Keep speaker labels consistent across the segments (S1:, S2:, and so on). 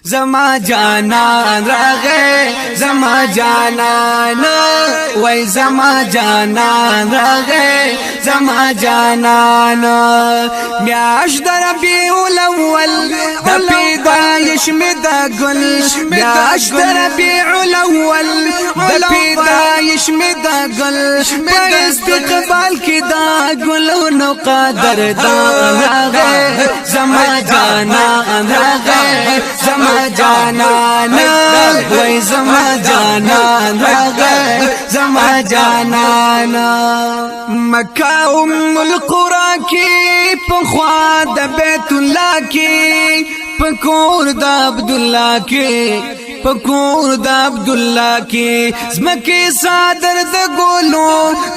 S1: زما جانان راغه زما جانان وای زما جانان راغه زما جانان میاش در ربیع الاول د پیدایش می د گل میاش در ربیع الاول د پیدایش می د گل په استقبال کې دا ګلونو قدر دان راغه زما جانان راغه زما جانان وای زما جانان راغه زما جانان مکه ام القرى کی پخوا د بیت الله کی پکور د عبد الله کی پکور د عبد الله کی زمکه صادر د ګولو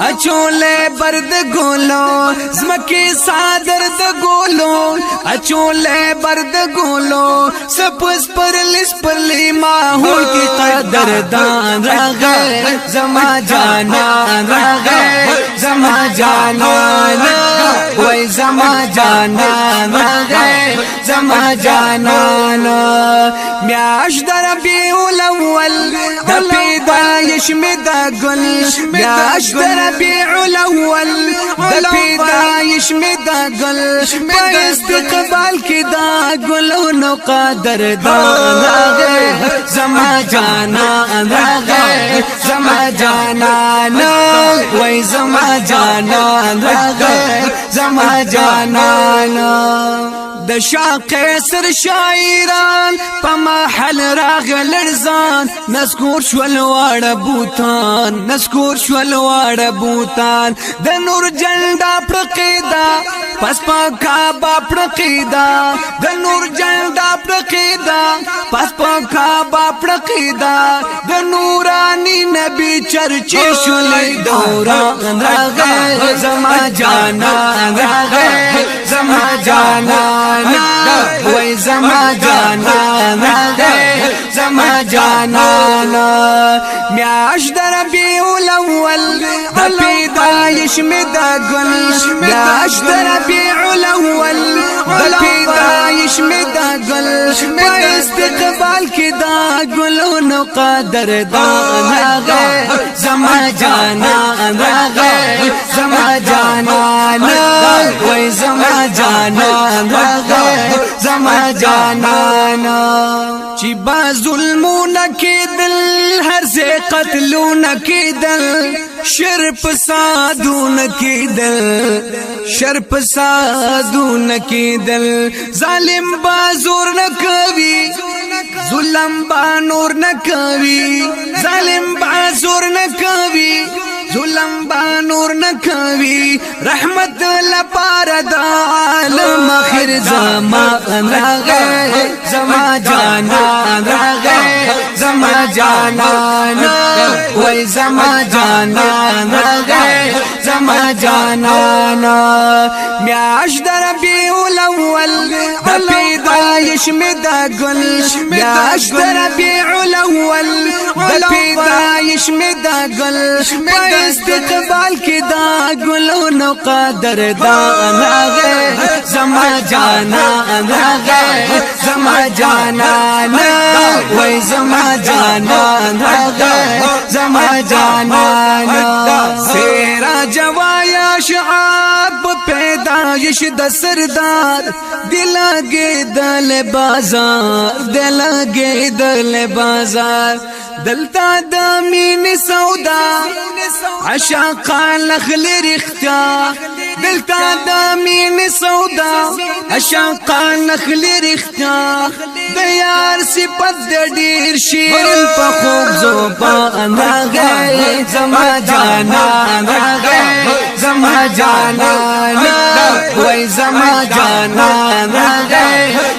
S1: اچولې برد ګولو زمکه صادر د ګولو اچولې برد ګولو سپس پرلس پرلی ماحول کی قدر دان راغه زما جانان راغه زما جانان وای زما جانان راغه زما جانان میاش در ربیع الاول د پیدایش می د گل میاش در ربیع الاول د پیدایش می د گل په استقبال کې دا ګلونو قدر دان راغه زما جانان راغه زما جانان وای زما جانان راغه زما جانان د شاه قیصر شاعران په محل راغل لرزان نذكر شول واړه بوتان نذكر شول واړه بوتان د نور جنډا پرقیدا پس پاکا با پرقیدا د نور جنډا پرقیدا پس پاکا با پرقیدا د نورانی نبی چرچی شول دوران راغه زما جانان راغه زما جانان وای زما جانان راغه زما جانان میاش در ربیع الاول د پیدایش می د گل میاش در ربیع الاول د پیدایش می د گل په استقبال کې دا ګلونو قدر دان راغه زما جانان راغه زما جانان وای زما جانان راغه زما جانان چې با ظلمونه کېدل هر څه قتلونه کېدل شر فسادونه کېدل شر فسادونه کېدل ظالم با زور نه کوي ظلم با نور نه کوي ظالم با زور نه کوي ظلم با نور نه کوي رحمت لپاره د عالم اخر زمان راغه زما جانان راغه زما جانان وای زما جانان راغه زما جانان میاش در ربیع الاول د پیدایش می د گل میاش در ربیع الاول د پیدایش می د گل په استقبال کې دا ګلونو قدر دان راغه زما جانان راغه زما جانان وای زما جانان راغه زما جانان سیرا جوایا شعاب پیدایش د سردار دلګې دل بازار دلګې دل بازار دلتا د مين سودا عشاقان لخل رختیا دلتا د مين سودا عشاقان لخل رختیا د یار صفت د ډیر شیر په خوب زوبان راغه زما جانان راغه زما جانان وای زما جانان راغه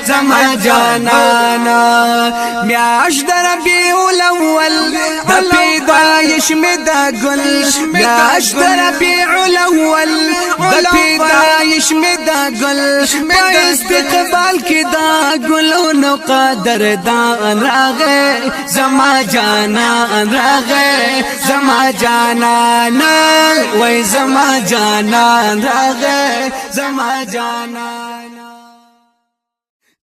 S1: زما جانان میاش در ربیع الاول د پیدایش می د گل میاش در ربیع الاول د پیدایش می د گل په استقبال کې دا ګلونو قدر دان راغه زما جانان راغه زما جانان وای زما جانان راغه زما جانان